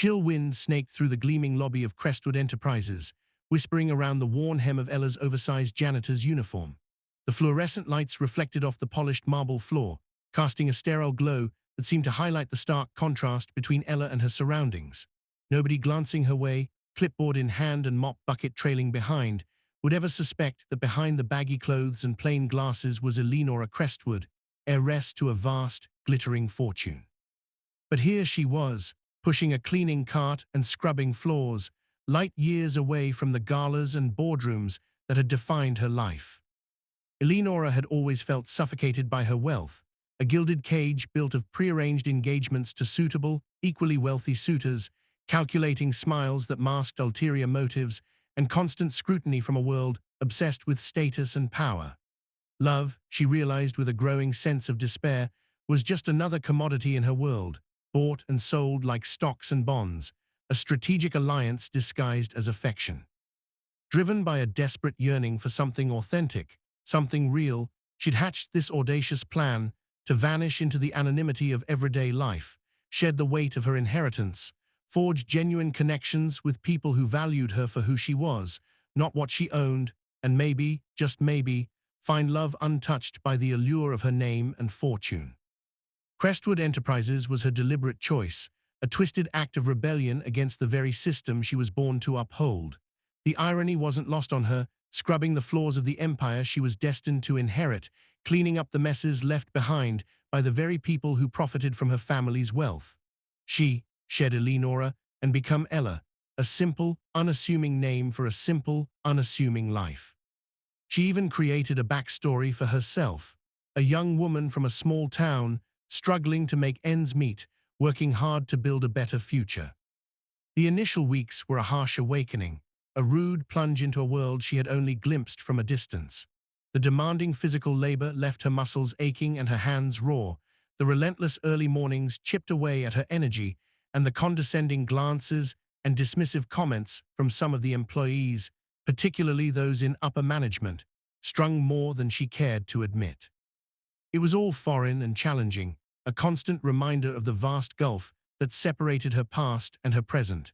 chill wind snaked through the gleaming lobby of Crestwood Enterprises, whispering around the worn hem of Ella's oversized janitor's uniform. The fluorescent lights reflected off the polished marble floor, casting a sterile glow that seemed to highlight the stark contrast between Ella and her surroundings. Nobody glancing her way, clipboard in hand and mop bucket trailing behind, would ever suspect that behind the baggy clothes and plain glasses was Eleanora Crestwood, heiress to a vast, glittering fortune. But here she was, pushing a cleaning cart and scrubbing floors, light years away from the galas and boardrooms that had defined her life. Eleanora had always felt suffocated by her wealth, a gilded cage built of prearranged engagements to suitable, equally wealthy suitors, calculating smiles that masked ulterior motives, and constant scrutiny from a world obsessed with status and power. Love, she realized with a growing sense of despair, was just another commodity in her world, bought and sold like stocks and bonds, a strategic alliance disguised as affection. Driven by a desperate yearning for something authentic, something real, she'd hatched this audacious plan to vanish into the anonymity of everyday life, shed the weight of her inheritance, forge genuine connections with people who valued her for who she was, not what she owned, and maybe, just maybe, find love untouched by the allure of her name and fortune. Crestwood Enterprises was her deliberate choice, a twisted act of rebellion against the very system she was born to uphold. The irony wasn't lost on her, scrubbing the floors of the empire she was destined to inherit, cleaning up the messes left behind by the very people who profited from her family's wealth. She shed Eleanora and become Ella, a simple, unassuming name for a simple, unassuming life. She even created a backstory for herself, a young woman from a small town, struggling to make ends meet, working hard to build a better future. The initial weeks were a harsh awakening, a rude plunge into a world she had only glimpsed from a distance. The demanding physical labor left her muscles aching and her hands raw. The relentless early mornings chipped away at her energy, and the condescending glances and dismissive comments from some of the employees, particularly those in upper management, stung more than she cared to admit. It was all foreign and challenging, a constant reminder of the vast gulf that separated her past and her present.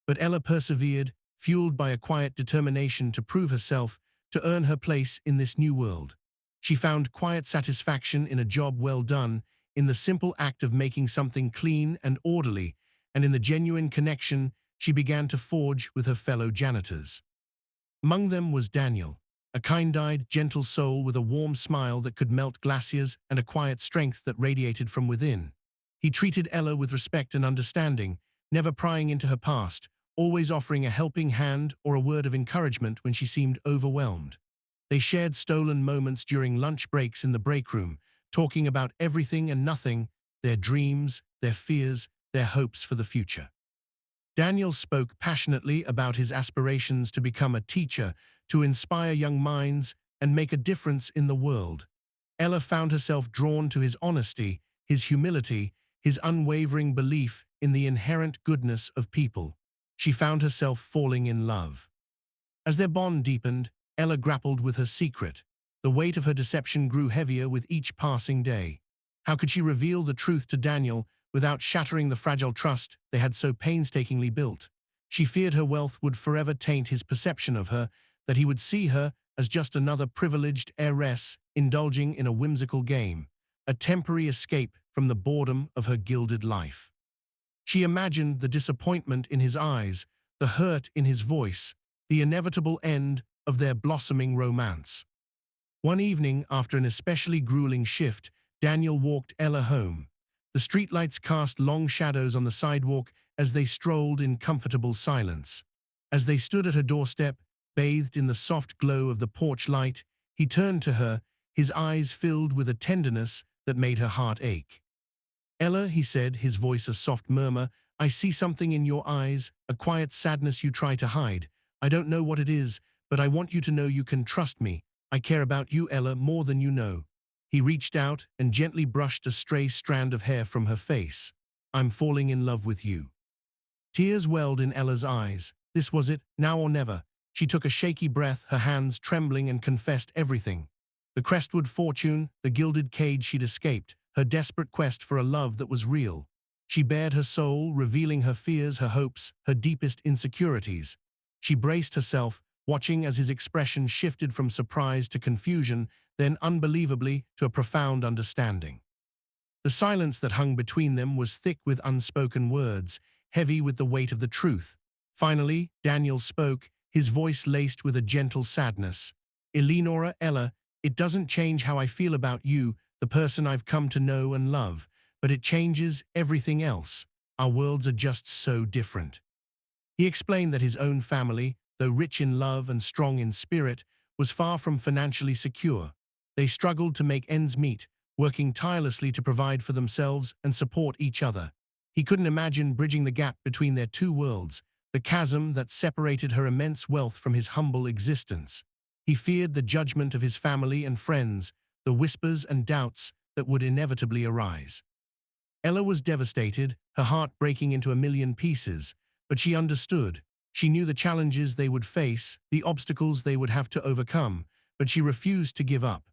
But Ella persevered, fueled by a quiet determination to prove herself, to earn her place in this new world. She found quiet satisfaction in a job well done, in the simple act of making something clean and orderly, and in the genuine connection she began to forge with her fellow janitors. Among them was Daniel, a kind-eyed, gentle soul with a warm smile that could melt glaciers and a quiet strength that radiated from within. He treated Ella with respect and understanding, never prying into her past, always offering a helping hand or a word of encouragement when she seemed overwhelmed. They shared stolen moments during lunch breaks in the break room, talking about everything and nothing, their dreams, their fears, their hopes for the future. Daniel spoke passionately about his aspirations to become a teacher, to inspire young minds and make a difference in the world. Ella found herself drawn to his honesty, his humility, his unwavering belief in the inherent goodness of people. She found herself falling in love. As their bond deepened, Ella grappled with her secret. The weight of her deception grew heavier with each passing day. How could she reveal the truth to Daniel without shattering the fragile trust they had so painstakingly built? She feared her wealth would forever taint his perception of her, that he would see her as just another privileged heiress indulging in a whimsical game, a temporary escape from the boredom of her gilded life. She imagined the disappointment in his eyes, the hurt in his voice, the inevitable end of their blossoming romance. One evening, after an especially grueling shift, Daniel walked Ella home. The streetlights cast long shadows on the sidewalk as they strolled in comfortable silence. As they stood at her doorstep, bathed in the soft glow of the porch light, he turned to her, his eyes filled with a tenderness that made her heart ache. "Ella," he said, his voice a soft murmur, "I see something in your eyes, a quiet sadness you try to hide. I don't know what it is, but I want you to know you can trust me. I care about you, Ella, more than you know." He reached out and gently brushed a stray strand of hair from her face. "I'm falling in love with you." Tears welled in Ella's eyes. This was it, now or never. She took a shaky breath, her hands trembling, and confessed everything. The Crestwood fortune, the gilded cage she'd escaped, her desperate quest for a love that was real. She bared her soul, revealing her fears, her hopes, her deepest insecurities. She braced herself, watching as his expression shifted from surprise to confusion, then unbelievably to a profound understanding. The silence that hung between them was thick with unspoken words, heavy with the weight of the truth. Finally, Daniel spoke, his voice laced with a gentle sadness. "Eleanora, Ella, it doesn't change how I feel about you, the person I've come to know and love, but it changes everything else. Our worlds are just so different." He explained that his own family, though rich in love and strong in spirit, was far from financially secure. They struggled to make ends meet, working tirelessly to provide for themselves and support each other. He couldn't imagine bridging the gap between their two worlds, the chasm that separated her immense wealth from his humble existence. He feared the judgment of his family and friends, the whispers and doubts that would inevitably arise. Ella was devastated, her heart breaking into a million pieces, but she understood. She knew the challenges they would face, the obstacles they would have to overcome, but she refused to give up.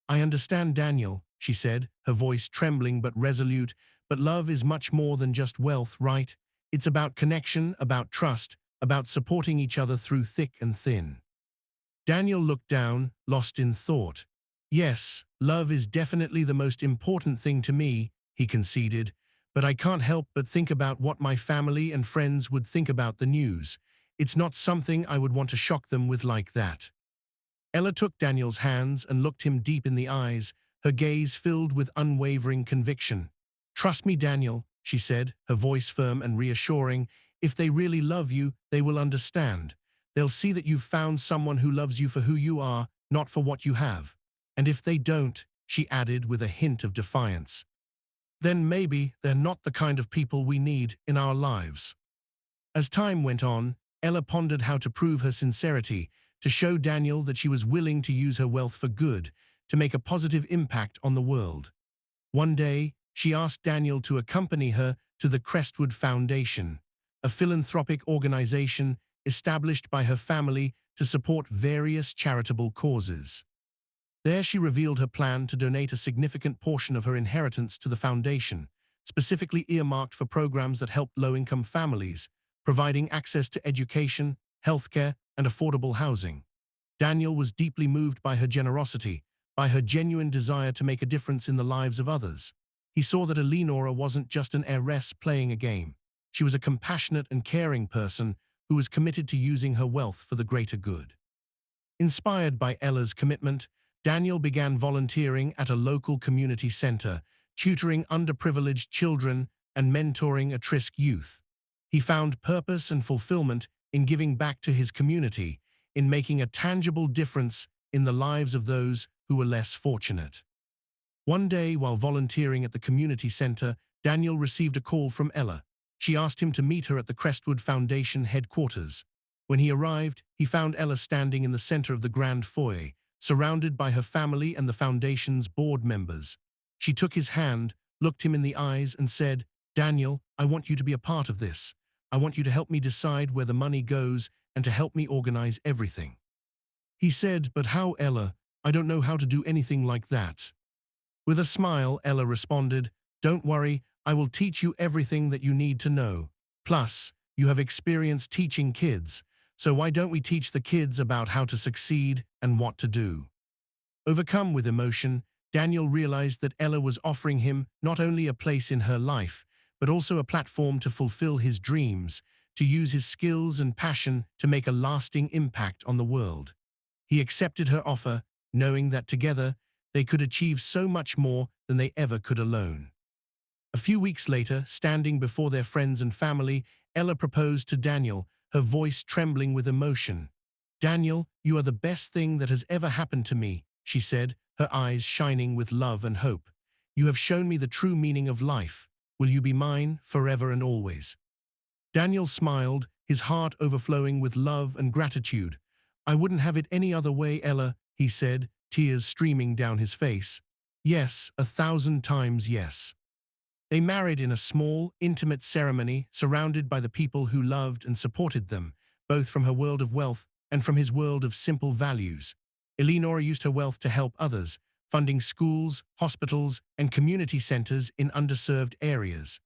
"I understand, Daniel," she said, her voice trembling but resolute, "but love is much more than just wealth, right? It's about connection, about trust, about supporting each other through thick and thin." Daniel looked down, lost in thought. "Yes, love is definitely the most important thing to me," he conceded, "but I can't help but think about what my family and friends would think about the news. It's not something I would want to shock them with like that." Ella took Daniel's hands and looked him deep in the eyes, her gaze filled with unwavering conviction. "Trust me, Daniel," she said, her voice firm and reassuring. "If they really love you, they will understand. They'll see that you've found someone who loves you for who you are, not for what you have. And if they don't," she added with a hint of defiance, "then maybe they're not the kind of people we need in our lives." As time went on, Ella pondered how to prove her sincerity, to show Daniel that she was willing to use her wealth for good, to make a positive impact on the world. One day, she asked Daniel to accompany her to the Crestwood Foundation, a philanthropic organization established by her family to support various charitable causes. There she revealed her plan to donate a significant portion of her inheritance to the foundation, specifically earmarked for programs that help low-income families, providing access to education, healthcare, and affordable housing. Daniel was deeply moved by her generosity, by her genuine desire to make a difference in the lives of others. He saw that Eleanora wasn't just an heiress playing a game. She was a compassionate and caring person who was committed to using her wealth for the greater good. Inspired by Ella's commitment, Daniel began volunteering at a local community center, tutoring underprivileged children and mentoring at-risk youth. He found purpose and fulfillment in giving back to his community, in making a tangible difference in the lives of those who were less fortunate. One day, while volunteering at the community center, Daniel received a call from Ella. She asked him to meet her at the Crestwood Foundation headquarters. When he arrived, he found Ella standing in the center of the grand foyer, surrounded by her family and the foundation's board members. She took his hand, looked him in the eyes, and said, "Daniel, I want you to be a part of this. I want you to help me decide where the money goes and to help me organize everything." He said, "But how, Ella? I don't know how to do anything like that." With a smile, Ella responded, "Don't worry, I will teach you everything that you need to know. Plus, you have experience teaching kids, so why don't we teach the kids about how to succeed and what to do?" Overcome with emotion, Daniel realized that Ella was offering him not only a place in her life, but also a platform to fulfill his dreams, to use his skills and passion to make a lasting impact on the world. He accepted her offer, knowing that together they could achieve so much more than they ever could alone. A few weeks later, standing before their friends and family, Ella proposed to Daniel, her voice trembling with emotion. "Daniel, you are the best thing that has ever happened to me," she said, her eyes shining with love and hope. "You have shown me the true meaning of life. Will you be mine forever and always?" Daniel smiled, his heart overflowing with love and gratitude. "I wouldn't have it any other way, Ella," he said, tears streaming down his face. "Yes, 1,000 times yes." They married in a small, intimate ceremony, surrounded by the people who loved and supported them, both from her world of wealth and from his world of simple values. Eleanora used her wealth to help others, funding schools, hospitals, and community centers in underserved areas.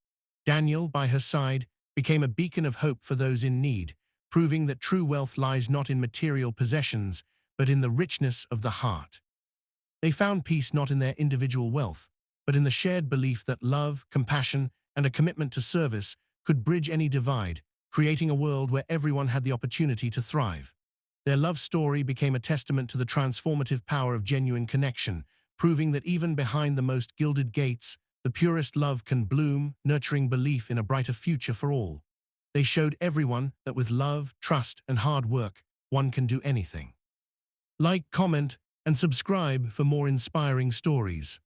Daniel, by her side, became a beacon of hope for those in need, proving that true wealth lies not in material possessions, but in the richness of the heart. They found peace not in their individual wealth, but in the shared belief that love, compassion, and a commitment to service could bridge any divide, creating a world where everyone had the opportunity to thrive. Their love story became a testament to the transformative power of genuine connection, proving that even behind the most gilded gates, the purest love can bloom, nurturing belief in a brighter future for all. They showed everyone that with love, trust, and hard work, one can do anything. Like, comment, and subscribe for more inspiring stories.